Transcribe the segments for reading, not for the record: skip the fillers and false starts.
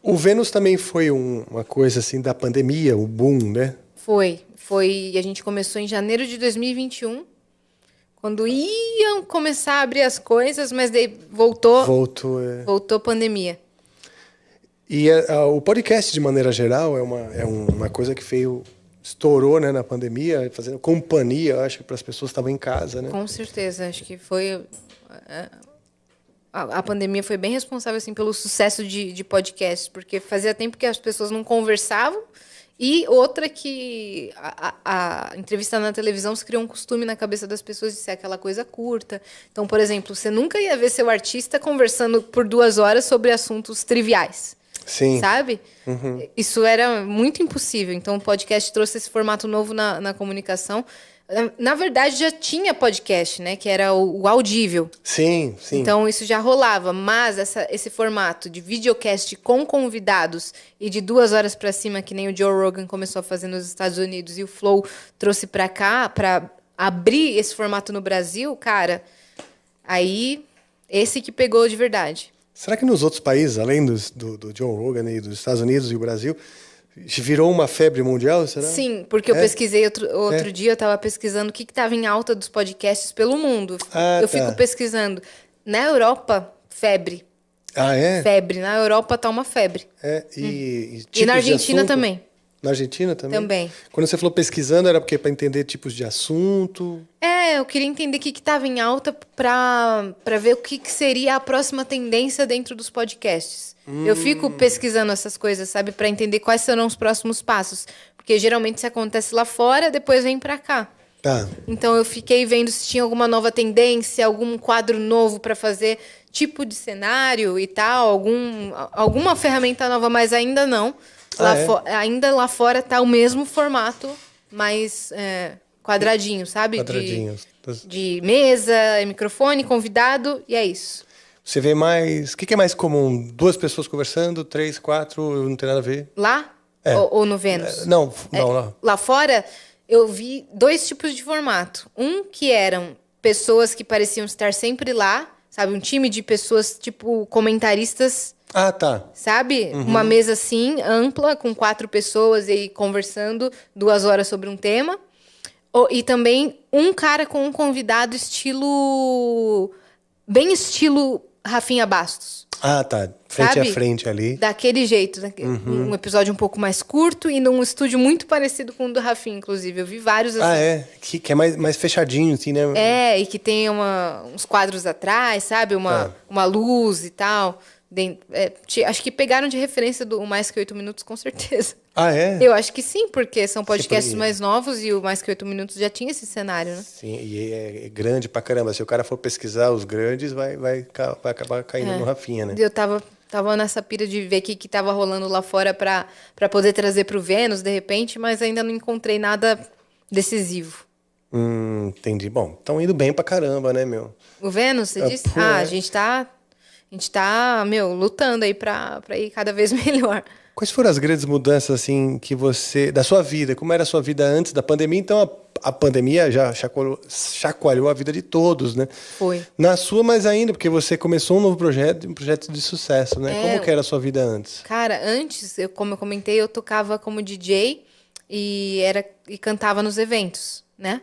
O Vênus também foi uma coisa assim da pandemia, o boom, né? Foi. A gente começou em janeiro de 2021, quando iam começar a abrir as coisas, mas daí Voltou. voltou pandemia. E o podcast, de maneira geral, é uma coisa que estourou, né, na pandemia, fazendo companhia, eu acho, para as pessoas que estavam em casa, né? Com certeza, acho que foi... A pandemia foi bem responsável assim, pelo sucesso de podcasts, porque fazia tempo que as pessoas não conversavam. E outra que a entrevista na televisão se criou um costume na cabeça das pessoas de ser aquela coisa curta. Então, por exemplo, você nunca ia ver seu artista conversando por 2 horas sobre assuntos triviais. Sim. Sabe? Uhum. Isso era muito impossível. Então, o podcast trouxe esse formato novo na comunicação. Na verdade, já tinha podcast, né? Que era o audível. Sim. Então, isso já rolava. Mas esse formato de videocast com convidados e de 2 horas para cima, que nem o Joe Rogan começou a fazer nos Estados Unidos e o Flow trouxe para cá, para abrir esse formato no Brasil, cara, aí esse que pegou de verdade. Será que nos outros países, além do Joe Rogan e dos Estados Unidos e o Brasil, virou uma febre mundial, será? Sim, porque eu pesquisei outro dia, eu estava pesquisando o que estava em alta dos podcasts pelo mundo. Eu fico pesquisando. Na Europa, febre. Ah, é? Febre. Na Europa tá uma febre. E na Argentina também. Na Argentina também? Também. Quando você falou pesquisando, era porque para entender tipos de assunto? Eu queria entender o que estava em alta para ver o que seria a próxima tendência dentro dos podcasts. Eu fico pesquisando essas coisas, sabe? Para entender quais serão os próximos passos. Porque geralmente isso acontece lá fora, depois vem para cá. Tá. Então eu fiquei vendo se tinha alguma nova tendência, algum quadro novo para fazer, tipo de cenário e tal, alguma ferramenta nova, mas ainda não. Ainda lá fora tá o mesmo formato, mas quadradinho, sabe? Quadradinhos. De mesa, microfone, convidado, e é isso. Você vê mais... O que é mais comum? 2 pessoas conversando, 3, 4, não tem nada a ver? Lá? Ou no Vênus? Não. Lá fora, eu vi 2 tipos de formato. Um que eram pessoas que pareciam estar sempre lá, sabe? Um time de pessoas, tipo, comentaristas. Ah, tá. Sabe? Uma mesa assim, ampla, com 4 pessoas e conversando 2 horas sobre um tema. E também um cara com um convidado bem estilo Rafinha Bastos. Ah, tá. Frente a frente ali. Daquele jeito. Um episódio um pouco mais curto e num estúdio muito parecido com o do Rafinha, inclusive. Eu vi vários assim. Ah, é? Que é mais fechadinho, assim, né? E que tem uns quadros atrás, sabe? Uma luz e tal. Acho que pegaram de referência do Mais Que 8 Minutos, com certeza. Ah, é? Eu acho que sim, porque são podcasts mais novos e o Mais Que 8 Minutos já tinha esse cenário, né? Sim, e é grande pra caramba. Se o cara for pesquisar os grandes, vai acabar caindo no Rafinha, né? Eu tava nessa pira de ver o que tava rolando lá fora pra poder trazer pro Vênus, de repente, mas ainda não encontrei nada decisivo. Entendi. Bom, estão indo bem pra caramba, né, meu? O Vênus, você disse? A gente tá, lutando aí pra ir cada vez melhor. Quais foram as grandes mudanças, assim, da sua vida? Como era a sua vida antes da pandemia? Então, a pandemia já chacoalhou a vida de todos, né? Foi. Na sua, mais ainda, porque você começou um novo projeto, um projeto de sucesso, né? Como que era a sua vida antes? Cara, antes, como eu comentei, eu tocava como DJ e cantava nos eventos, né?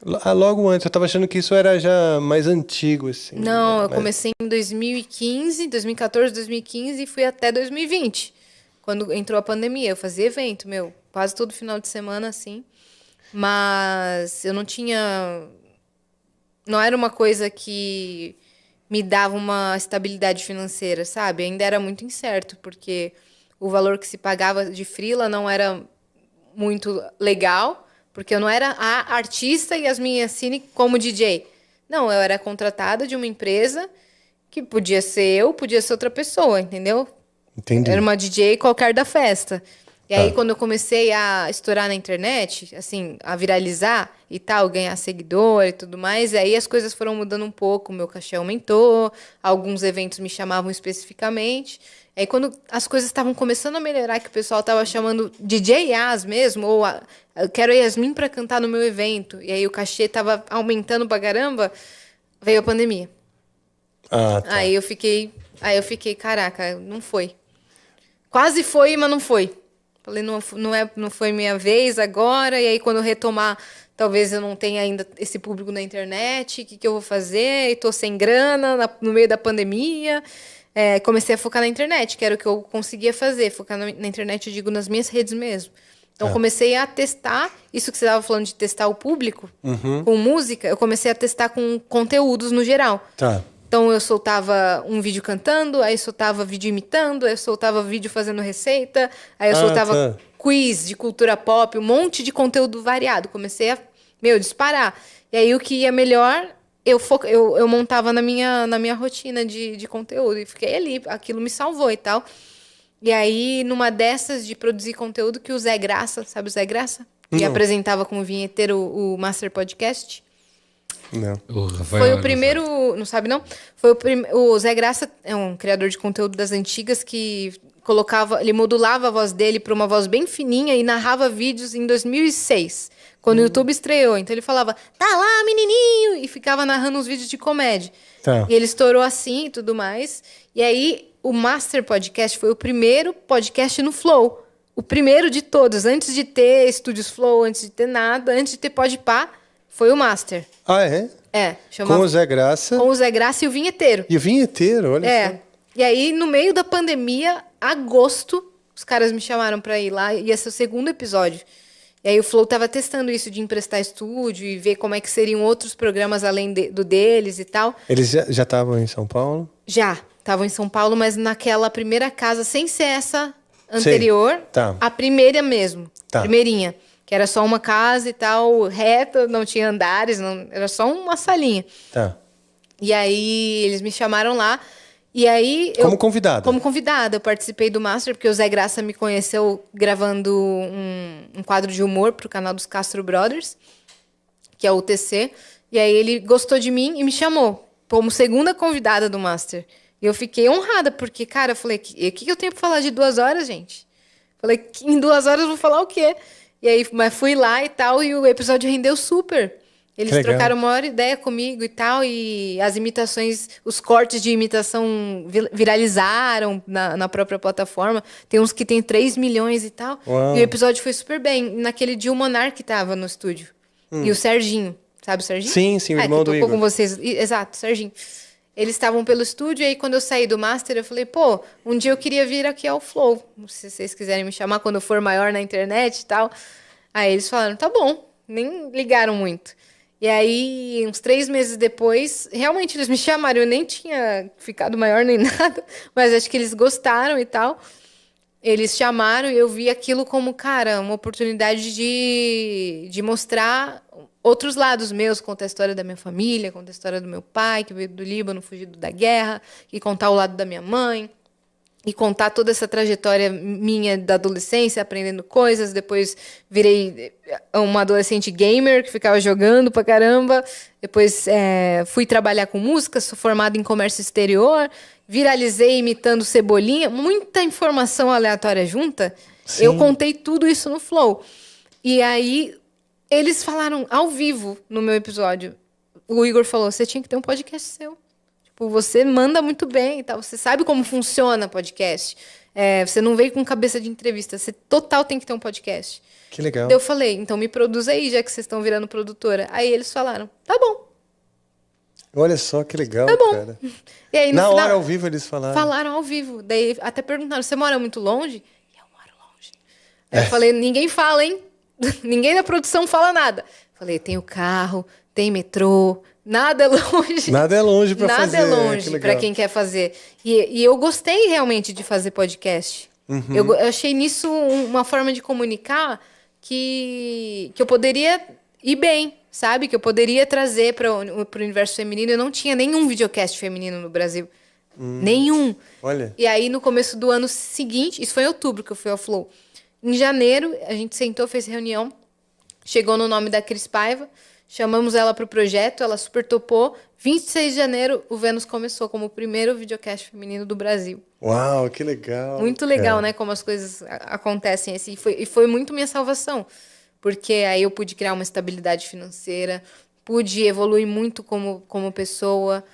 Logo antes, eu estava achando que isso era já mais antigo, assim. Não, eu comecei em 2014, 2015 e fui até 2020. Quando entrou a pandemia, eu fazia evento, quase todo final de semana, assim. Mas eu não era uma coisa que me dava uma estabilidade financeira, sabe? Ainda era muito incerto, porque o valor que se pagava de freela não era muito legal, porque eu não era a artista e as minhas cine como DJ. Não, eu era contratada de uma empresa que podia ser eu, podia ser outra pessoa, entendeu? Entendi. Era uma DJ qualquer da festa. E aí, quando eu comecei a estourar na internet, assim, a viralizar e tal, ganhar seguidor e tudo mais, aí as coisas foram mudando um pouco, meu cachê aumentou, alguns eventos me chamavam especificamente. Aí, quando as coisas estavam começando a melhorar, que o pessoal estava chamando DJ Yas mesmo, ou eu quero a Yasmin para cantar no meu evento, e aí o cachê estava aumentando pra caramba, veio a pandemia. Ah, tá. Aí eu fiquei, caraca, não foi. quase foi, mas não foi. Falei, não foi minha vez agora, e aí quando eu retomar, talvez eu não tenha ainda esse público na internet, o que eu vou fazer? E tô sem grana, no meio da pandemia. Comecei a focar na internet, que era o que eu conseguia fazer. Focar na internet, eu digo, nas minhas redes mesmo. Então, comecei a testar, isso que você estava falando de testar o público, com música, eu comecei a testar com conteúdos no geral. Tá. Então, eu soltava um vídeo cantando, aí soltava vídeo imitando, aí eu soltava vídeo fazendo receita, aí eu soltava quiz de cultura pop, um monte de conteúdo variado. Comecei a, disparar. E aí, o que ia melhor, eu montava na minha rotina de conteúdo. E fiquei ali, aquilo me salvou e tal. E aí, numa dessas de produzir conteúdo, que o Zé Graça, sabe o Zé Graça? Que apresentava como vinheteiro o Master Podcast. Não. Foi o primeiro, não sabe não? O Zé Graça é um criador de conteúdo das antigas que ele modulava a voz dele para uma voz bem fininha e narrava vídeos em 2006, quando o YouTube estreou. Então ele falava, tá lá, menininho, e ficava narrando uns vídeos de comédia. Tá. E ele estourou assim e tudo mais. E aí o Master Podcast foi o primeiro podcast no Flow. O primeiro de todos, antes de ter Estúdios Flow, antes de ter nada, antes de ter Podpah, foi o Master. Ah, é? Chamava... Com o Zé Graça. Com o Zé Graça e o vinheteiro. E o vinheteiro, olha só. E aí, no meio da pandemia, agosto, os caras me chamaram pra ir lá. Ia ser o segundo episódio. E aí o Flow tava testando isso de emprestar estúdio e ver como é que seriam outros programas além do deles e tal. Eles já estavam em São Paulo? Já. Estavam em São Paulo, mas naquela primeira casa, sem ser essa anterior. Tá. A primeira mesmo. Tá. Primeirinha. Que era só uma casa e tal, reta, não tinha andares, era só uma salinha. Tá. E aí eles me chamaram lá. E aí como convidada? Como convidada. Eu participei do Master, porque o Zé Graça me conheceu gravando um quadro de humor pro canal dos Castro Brothers, que é o UTC. E aí ele gostou de mim e me chamou como segunda convidada do Master. E eu fiquei honrada, porque, cara, eu falei, o que eu tenho pra falar de 2 horas, gente? Falei, em 2 horas eu vou falar o quê? E aí, mas fui lá e tal, e o episódio rendeu super. Eles trocaram a maior ideia comigo e tal, e as imitações, os cortes de imitação viralizaram na própria plataforma. Tem uns que tem 3 milhões e tal. Uau. E o episódio foi super bem. Naquele dia o Monark tava no estúdio. E o Serginho, sabe o Serginho? Sim, o irmão do Igor. Com vocês. Exato, Serginho. Eles estavam pelo estúdio, e aí quando eu saí do Master, eu falei, pô, um dia eu queria vir aqui ao Flow. Se vocês quiserem me chamar quando eu for maior na internet e tal. Aí eles falaram, tá bom. Nem ligaram muito. E aí, uns 3 meses depois, realmente eles me chamaram. Eu nem tinha ficado maior nem nada, mas acho que eles gostaram e tal. Eles chamaram e eu vi aquilo como, cara, uma oportunidade de mostrar outros lados meus, contar a história da minha família, contar a história do meu pai, que veio do Líbano, fugido da guerra, e contar o lado da minha mãe, e contar toda essa trajetória minha da adolescência, aprendendo coisas. Depois virei uma adolescente gamer, que ficava jogando pra caramba. Depois fui trabalhar com música, sou formada em comércio exterior, viralizei imitando Cebolinha, muita informação aleatória junta. Sim. Eu contei tudo isso no Flow. E aí, eles falaram ao vivo no meu episódio. O Igor falou, você tinha que ter um podcast seu. Tipo, você manda muito bem e tal. Você sabe como funciona podcast. Você não veio com cabeça de entrevista. Você total tem que ter um podcast. Que legal. Eu falei, então me produz aí, já que vocês estão virando produtora. Aí eles falaram, tá bom. Olha só que legal, tá bom. cara. E aí, na hora, ao vivo, eles falaram. Falaram ao vivo. Daí até perguntaram, você mora muito longe? E eu moro longe. Aí eu falei, ninguém fala, hein? Ninguém da produção fala nada. Falei, tem o carro, tem metrô, nada é longe. Nada é longe para fazer. Nada é longe para quem quer fazer. E eu gostei realmente de fazer podcast. Uhum. Eu achei nisso uma forma de comunicar que eu poderia ir bem, sabe? Que eu poderia trazer para o universo feminino. Eu não tinha nenhum videocast feminino no Brasil. Nenhum. Olha. E aí, no começo do ano seguinte, isso foi em outubro que eu fui ao Flow. Em janeiro, a gente sentou, fez reunião, chegou no nome da Cris Paiva, chamamos ela para o projeto, ela super topou. 26 de janeiro, o Vênus começou como o primeiro videocast feminino do Brasil. Uau, que legal. Muito legal, né? Como as coisas acontecem assim. E foi muito minha salvação. Porque aí eu pude criar uma estabilidade financeira, pude evoluir muito como pessoa,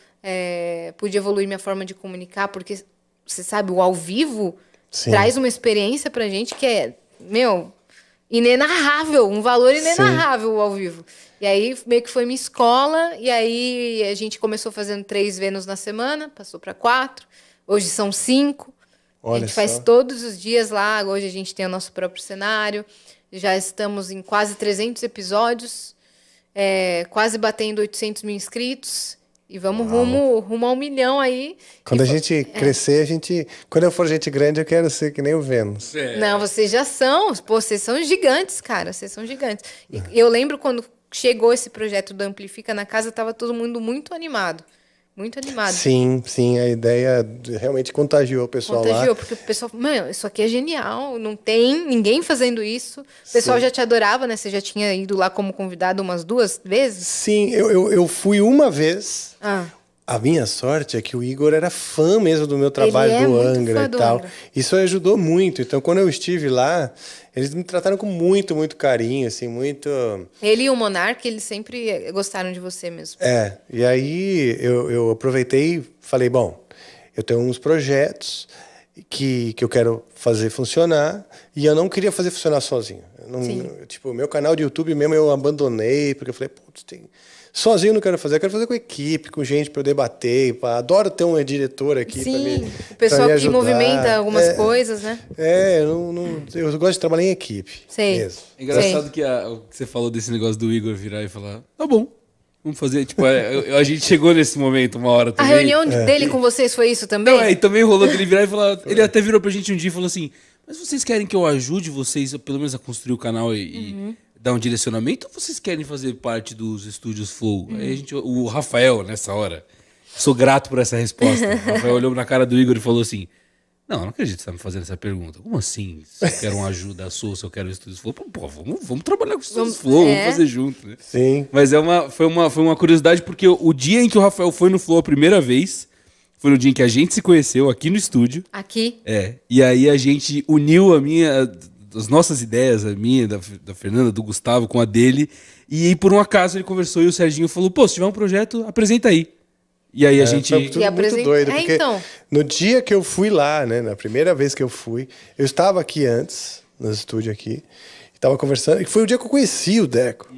pude evoluir minha forma de comunicar, porque, você sabe, o ao vivo traz uma experiência pra gente que é, inenarrável, um valor inenarrável ao vivo. E aí, meio que foi minha escola, e aí a gente começou fazendo 3 Vênus na semana, passou para 4, hoje são 5. A gente faz todos os dias lá, hoje a gente tem o nosso próprio cenário, já estamos em quase 300 episódios, quase batendo 800 mil inscritos, e vamos rumo a 1 milhão aí. Quando a gente crescer, quando eu for gente grande, eu quero ser que nem o Vênus. Não, vocês já são, pô, vocês são gigantes, cara, vocês são gigantes. E eu lembro quando chegou esse projeto do Amplifica na casa, estava todo mundo muito animado. Muito animado. Sim, a ideia realmente contagiou o pessoal lá. Contagiou, porque o pessoal, isso aqui é genial, não tem ninguém fazendo isso. O pessoal já te adorava, né? Você já tinha ido lá como convidado umas 2 vezes? Sim, eu fui uma vez. A minha sorte é que o Igor era fã mesmo do meu trabalho do Angra e tal. Isso ajudou muito. Então, quando eu estive lá, eles me trataram com muito, muito carinho, assim, muito... Ele e o Monark, eles sempre gostaram de você mesmo. E aí eu aproveitei e falei, bom, eu tenho uns projetos que eu quero fazer funcionar e eu não queria fazer funcionar sozinho. Tipo, meu canal de YouTube mesmo eu abandonei, porque eu falei, putz, sozinho eu não quero fazer, eu quero fazer com equipe, com gente para eu debater. Adoro ter um diretor aqui para me o pessoal que movimenta algumas coisas, né? Eu gosto de trabalhar em equipe. Mesmo. É engraçado que o que você falou desse negócio do Igor virar e falar, tá bom, vamos fazer. Tipo, a gente chegou nesse momento uma hora também. A reunião dele com vocês foi isso também? Não, e também rolou dele virar e falar. Ele até virou pra gente um dia e falou assim: mas vocês querem que eu ajude vocês, pelo menos, a construir o canal e dar um direcionamento? Ou vocês querem fazer parte dos estúdios Flow? Aí o Rafael, nessa hora, sou grato por essa resposta. O Rafael olhou na cara do Igor e falou assim: não acredito que você tá me fazendo essa pergunta. Como assim? Se eu quero uma ajuda sua, se eu quero estúdios Flow? Pô, vamos trabalhar com estúdios Flow, vamos fazer junto, né? Sim. Mas foi uma curiosidade, porque o dia em que o Rafael foi no Flow a primeira vez foi no dia em que a gente se conheceu aqui no estúdio. Aqui? E aí a gente uniu as nossas ideias, a minha, da Fernanda, do Gustavo, com a dele. E aí, por um acaso, ele conversou e o Serginho falou, pô, se tiver um projeto, apresenta aí. E aí a gente... Foi tudo muito doido, porque no dia que eu fui lá, né, na primeira vez que eu fui, eu estava aqui antes, no estúdio aqui, estava conversando, e foi o dia que eu conheci o Deco.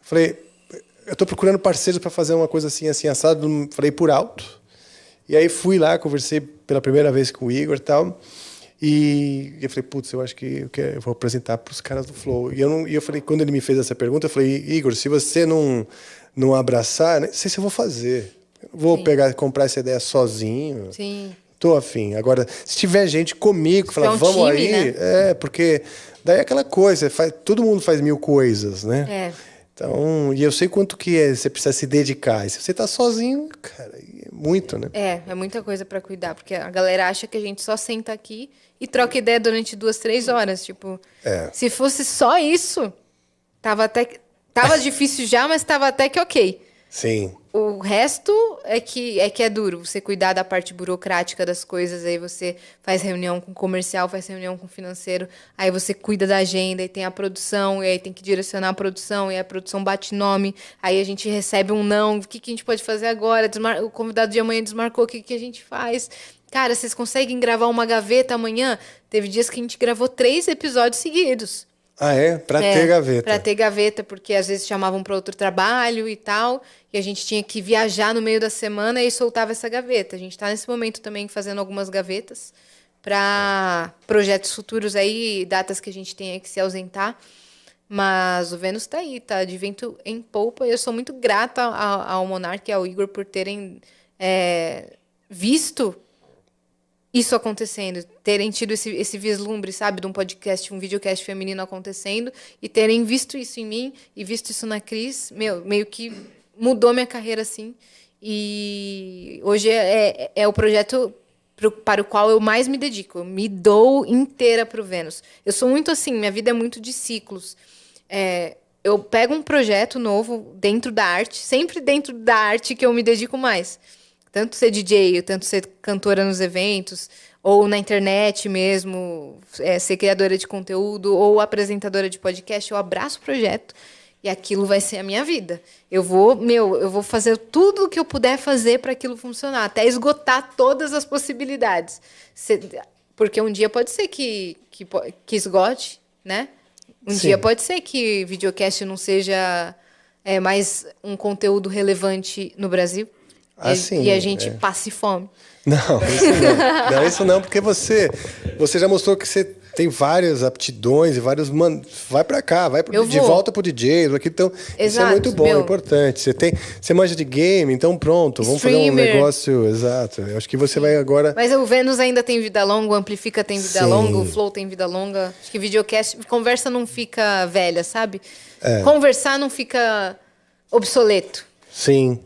Falei, eu estou procurando parceiros para fazer uma coisa assim, assado, falei por alto. E aí fui lá, conversei pela primeira vez com o Igor e tal, e eu falei, putz, eu acho que eu vou apresentar para os caras do Flow. E eu falei, quando ele me fez essa pergunta, eu falei, Igor, se você não abraçar, não sei se eu vou fazer. Eu vou comprar essa ideia sozinho. Sim. Tô afim. Agora, se tiver gente comigo, falar, vamos time, aí, né? Porque daí é aquela coisa, todo mundo faz 1000 coisas, né? Então, e eu sei quanto que você precisa se dedicar. E se você tá sozinho, cara, é muito, né? É muita coisa para cuidar, porque a galera acha que a gente só senta aqui e troca ideia durante 2, 3 horas. Tipo, se fosse só isso, tava difícil já, mas tava até que ok. Sim. O resto é que é duro. Você cuidar da parte burocrática das coisas, aí você faz reunião com o comercial, faz reunião com o financeiro, aí você cuida da agenda, e tem a produção, e aí tem que direcionar a produção, e a produção bate nome, aí a gente recebe um não, o que a gente pode fazer agora? O convidado de amanhã desmarcou, o que a gente faz? Cara, vocês conseguem gravar uma gaveta amanhã? Teve dias que a gente gravou 3 episódios seguidos. Ah, é? Pra ter gaveta. Pra ter gaveta, porque às vezes chamavam pra outro trabalho e tal, e a gente tinha que viajar no meio da semana e soltava essa gaveta. A gente tá nesse momento também fazendo algumas gavetas para projetos futuros aí, datas que a gente tenha que se ausentar. Mas o Vênus tá aí, tá de vento em polpa, e eu sou muito grata ao Monark e ao Igor por terem visto isso acontecendo, terem tido esse vislumbre, sabe, de um podcast, um videocast feminino acontecendo, e terem visto isso em mim e visto isso na Cris, meio que mudou minha carreira, assim. E hoje é o projeto para o qual eu mais me dedico. Eu me dou inteira para o Vênus. Eu sou muito assim, minha vida é muito de ciclos. Eu pego um projeto novo dentro da arte, sempre dentro da arte que eu me dedico mais. Tanto ser DJ, tanto ser cantora nos eventos, ou na internet mesmo, ser criadora de conteúdo, ou apresentadora de podcast, eu abraço o projeto e aquilo vai ser a minha vida. Eu vou fazer tudo o que eu puder fazer para aquilo funcionar, até esgotar todas as possibilidades. Porque um dia pode ser que esgote, né? Um dia pode ser que videocast não seja mais um conteúdo relevante no Brasil. E a gente passe fome. Não, isso não. Não, isso não, porque você já mostrou que você tem várias aptidões e vários... Vai pra cá, de volta pro DJ, aqui, então isso é muito bom, é importante. Você manja de game, então pronto, vamos fazer um negócio... Exato, eu acho que você vai agora... Mas o Vênus ainda tem vida longa, o Amplifica tem vida longa, o Flow tem vida longa. Acho que videocast, conversa não fica velha, sabe? Conversar não fica obsoleto. Sim,